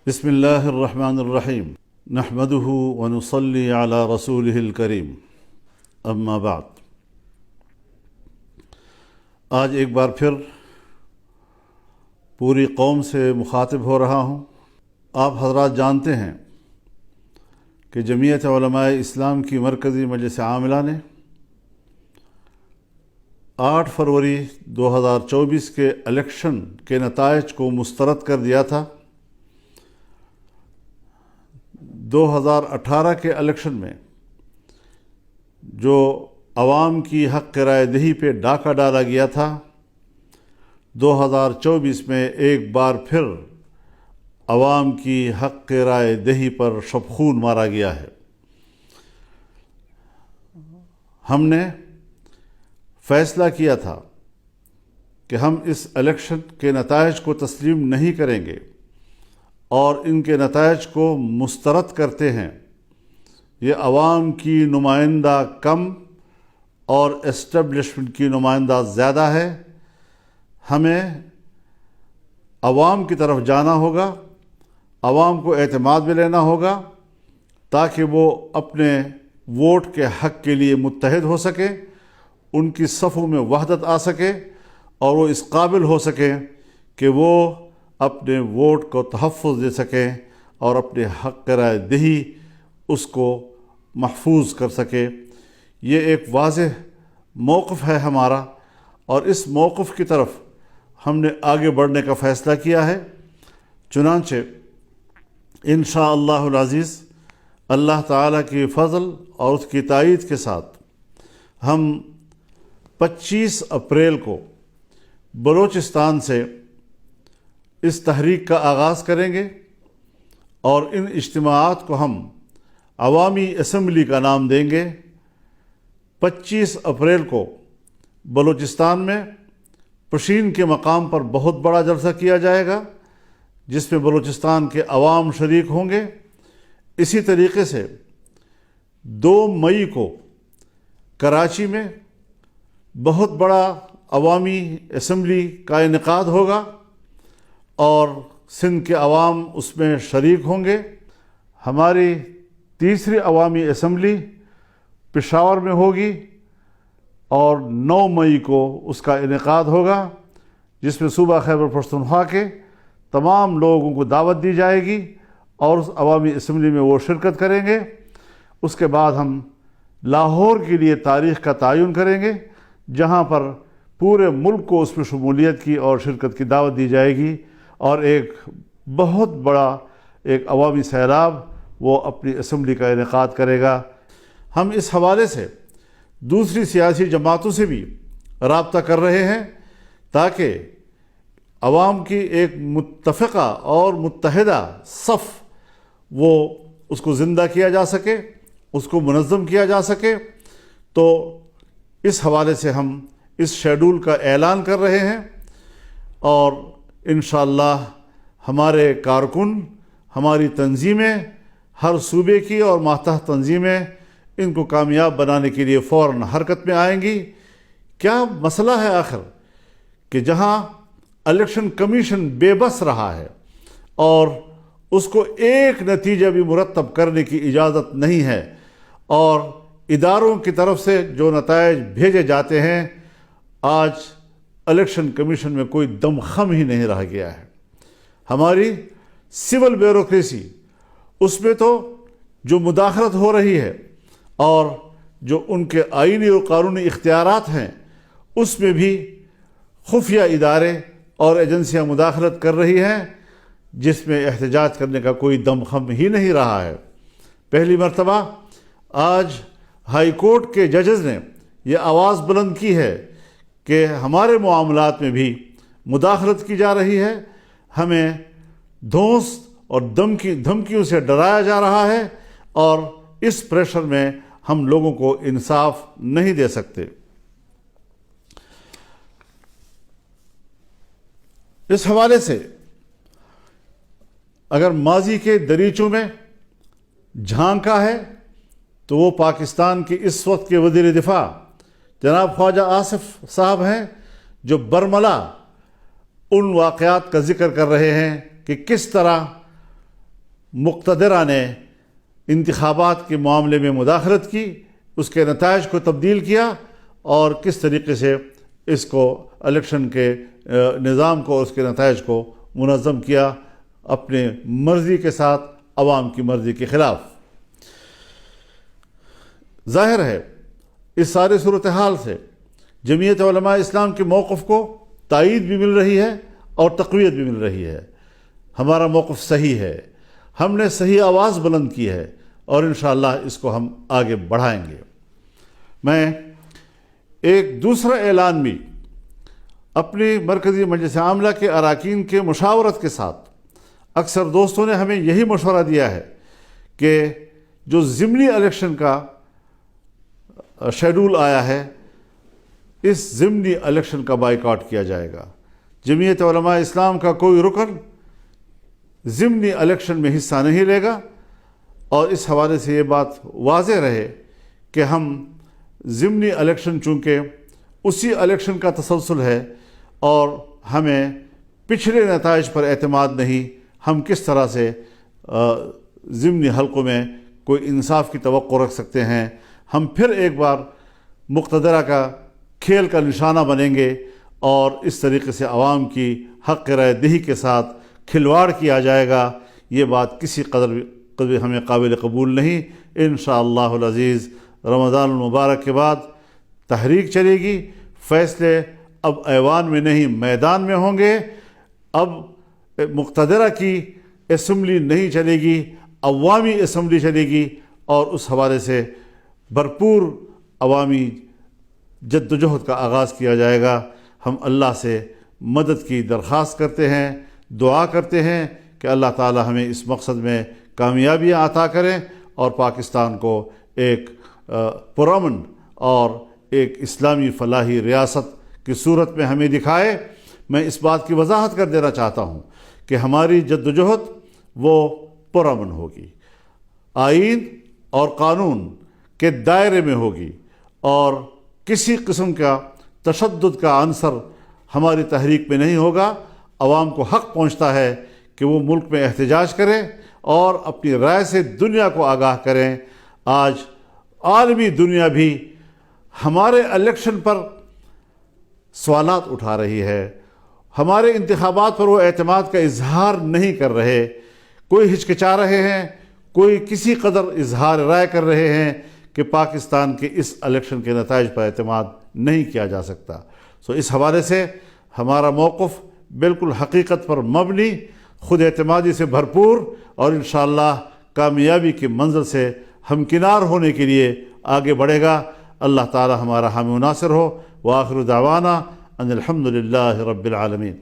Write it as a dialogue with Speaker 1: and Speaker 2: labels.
Speaker 1: بسم اللہ الرحمن الرحیم نحمده ونصلی علی رسولہ الکریم اما بعد۔ آج ایک بار پھر پوری قوم سے مخاطب ہو رہا ہوں۔ آپ حضرات جانتے ہیں کہ جمعیت علماء اسلام کی مرکزی مجلس عاملہ نے 8 فروری 2024 کے الیکشن کے نتائج کو مسترد کر دیا تھا۔ 2018 کے الیکشن میں جو عوام کی حق رائے دہی پہ ڈاکہ ڈالا گیا تھا، 2024 میں ایک بار پھر عوام کی حق رائے دہی پر شبخون مارا گیا ہے۔ ہم نے فیصلہ کیا تھا کہ ہم اس الیکشن کے نتائج کو تسلیم نہیں کریں گے اور ان کے نتائج کو مسترد کرتے ہیں۔ یہ عوام کی نمائندہ کم اور اسٹیبلشمنٹ کی نمائندہ زیادہ ہے۔ ہمیں عوام کی طرف جانا ہوگا، عوام کو اعتماد میں لینا ہوگا تاکہ وہ اپنے ووٹ کے حق کے لیے متحد ہو سکے، ان کی صفوں میں وحدت آ سکے اور وہ اس قابل ہو سکے کہ وہ اپنے ووٹ کو تحفظ دے سکیں اور اپنے حق رائے دہی اس کو محفوظ کر سکے۔ یہ ایک واضح موقف ہے ہمارا اور اس موقف کی طرف ہم نے آگے بڑھنے کا فیصلہ کیا ہے۔ چنانچہ انشاءاللہ العزیز اللہ تعالیٰ کی فضل اور اس کی تائید کے ساتھ ہم 25 اپریل کو بلوچستان سے اس تحریک کا آغاز کریں گے اور ان اجتماعات کو ہم عوامی اسمبلی کا نام دیں گے۔ 25 اپریل کو بلوچستان میں پشین کے مقام پر بہت بڑا جلسہ کیا جائے گا جس میں بلوچستان کے عوام شریک ہوں گے۔ اسی طریقے سے 2 مئی کو کراچی میں بہت بڑا عوامی اسمبلی کا انعقاد ہوگا اور سندھ کے عوام اس میں شریک ہوں گے۔ ہماری تیسری عوامی اسمبلی پشاور میں ہوگی اور 9 مئی کو اس کا انعقاد ہوگا جس میں صوبہ خیبر پختونخوا کے تمام لوگوں کو دعوت دی جائے گی اور اس عوامی اسمبلی میں وہ شرکت کریں گے۔ اس کے بعد ہم لاہور کے لیے تاریخ کا تعین کریں گے جہاں پر پورے ملک کو اس میں شمولیت کی اور شرکت کی دعوت دی جائے گی اور ایک بہت بڑا ایک عوامی سیلاب وہ اپنی اسمبلی کا انعقاد کرے گا۔ ہم اس حوالے سے دوسری سیاسی جماعتوں سے بھی رابطہ کر رہے ہیں تاکہ عوام کی ایک متفقہ اور متحدہ صف وہ اس کو زندہ کیا جا سکے، اس کو منظم کیا جا سکے۔ تو اس حوالے سے ہم اس شیڈول کا اعلان کر رہے ہیں اور انشاءاللہ ہمارے کارکن، ہماری تنظیمیں، ہر صوبے کی اور ماتحت تنظیمیں ان کو کامیاب بنانے کے لیے فوراً حرکت میں آئیں گی۔ کیا مسئلہ ہے آخر کہ جہاں الیکشن کمیشن بے بس رہا ہے اور اس کو ایک نتیجہ بھی مرتب کرنے کی اجازت نہیں ہے اور اداروں کی طرف سے جو نتائج بھیجے جاتے ہیں، آج الیکشن کمیشن میں کوئی دم خم ہی نہیں رہ گیا ہے۔ ہماری سول بیوروکریسی اس میں تو جو مداخلت ہو رہی ہے اور جو ان کے آئینی اور قانونی اختیارات ہیں اس میں بھی خفیہ ادارے اور ایجنسیاں مداخلت کر رہی ہیں جس میں احتجاج کرنے کا کوئی دم خم ہی نہیں رہا ہے۔ پہلی مرتبہ آج ہائی کورٹ کے ججز نے یہ آواز بلند کی ہے کہ ہمارے معاملات میں بھی مداخلت کی جا رہی ہے، ہمیں دھونس اور دھمکیوں سے ڈرایا جا رہا ہے اور اس پریشر میں ہم لوگوں کو انصاف نہیں دے سکتے۔ اس حوالے سے اگر ماضی کے دریچوں میں جھانکا ہے تو وہ پاکستان کے اس وقت کے وزیر دفاع جناب خواجہ آصف صاحب ہیں جو برملا ان واقعات کا ذکر کر رہے ہیں کہ کس طرح مقتدرہ نے انتخابات کے معاملے میں مداخلت کی، اس کے نتائج کو تبدیل کیا، اور کس طریقے سے اس کو الیکشن کے نظام کو، اس کے نتائج کو منظم کیا اپنے مرضی کے ساتھ، عوام کی مرضی کے خلاف۔ ظاہر ہے اس سارے صورتحال سے جمعیت علماء اسلام کے موقف کو تائید بھی مل رہی ہے اور تقویت بھی مل رہی ہے۔ ہمارا موقف صحیح ہے، ہم نے صحیح آواز بلند کی ہے، اور انشاءاللہ اس کو ہم آگے بڑھائیں گے۔ میں ایک دوسرا اعلان بھی اپنی مرکزی مجلس عاملہ کے اراکین کے مشاورت کے ساتھ، اکثر دوستوں نے ہمیں یہی مشورہ دیا ہے کہ جو ضمنی الیکشن کا شیڈول آیا ہے، اس ضمنی الیکشن کا بائیکاٹ کیا جائے گا۔ جمعیت علماء اسلام کا کوئی رکن ضمنی الیکشن میں حصہ نہیں لے گا، اور اس حوالے سے یہ بات واضح رہے کہ ہم ضمنی الیکشن چونکہ اسی الیکشن کا تسلسل ہے، اور ہمیں پچھلے نتائج پر اعتماد نہیں، ہم کس طرح سے ضمنی حلقوں میں کوئی انصاف کی توقع رکھ سکتے ہیں۔ ہم پھر ایک بار مقتدرہ کا کھیل کا نشانہ بنیں گے، اور اس طریقے سے عوام کی حق رائے دہی کے ساتھ کھلواڑ کیا جائے گا۔ یہ بات کسی قدر ہمیں قابل قبول نہیں۔ انشاءاللہ العزیز رمضان المبارک کے بعد تحریک چلے گی، فیصلے اب ایوان میں نہیں میدان میں ہوں گے۔ اب مقتدرہ کی اسمبلی نہیں چلے گی، عوامی اسمبلی چلے گی، اور اس حوالے سے بھرپور عوامی جد و جہد کا آغاز کیا جائے گا۔ ہم اللہ سے مدد کی درخواست کرتے ہیں، دعا کرتے ہیں کہ اللہ تعالی ہمیں اس مقصد میں کامیابیاں عطا کریں، اور پاکستان کو ایک پرامن اور ایک اسلامی فلاحی ریاست کی صورت میں ہمیں دکھائے۔ میں اس بات کی وضاحت کر دینا چاہتا ہوں کہ ہماری جد و جہد وہ پرامن ہوگی، آئین اور قانون کے دائرے میں ہوگی، اور کسی قسم کا تشدد کا عنصر ہماری تحریک میں نہیں ہوگا۔ عوام کو حق پہنچتا ہے کہ وہ ملک میں احتجاج کریں اور اپنی رائے سے دنیا کو آگاہ کریں۔ آج عالمی دنیا بھی ہمارے الیکشن پر سوالات اٹھا رہی ہے، ہمارے انتخابات پر وہ اعتماد کا اظہار نہیں کر رہے، کوئی ہچکچا رہے ہیں، کوئی کسی قدر اظہار رائے کر رہے ہیں کہ پاکستان کے اس الیکشن کے نتائج پر اعتماد نہیں کیا جا سکتا۔ اس حوالے سے ہمارا موقف بالکل حقیقت پر مبنی، خود اعتمادی سے بھرپور، اور انشاءاللہ کامیابی کی منزل سے ہمکنار ہونے کے لیے آگے بڑھے گا۔ اللہ تعالی ہمارا حامی و ناصر ہو۔ وآخر دعوانا ان الحمد للہ رب العالمین۔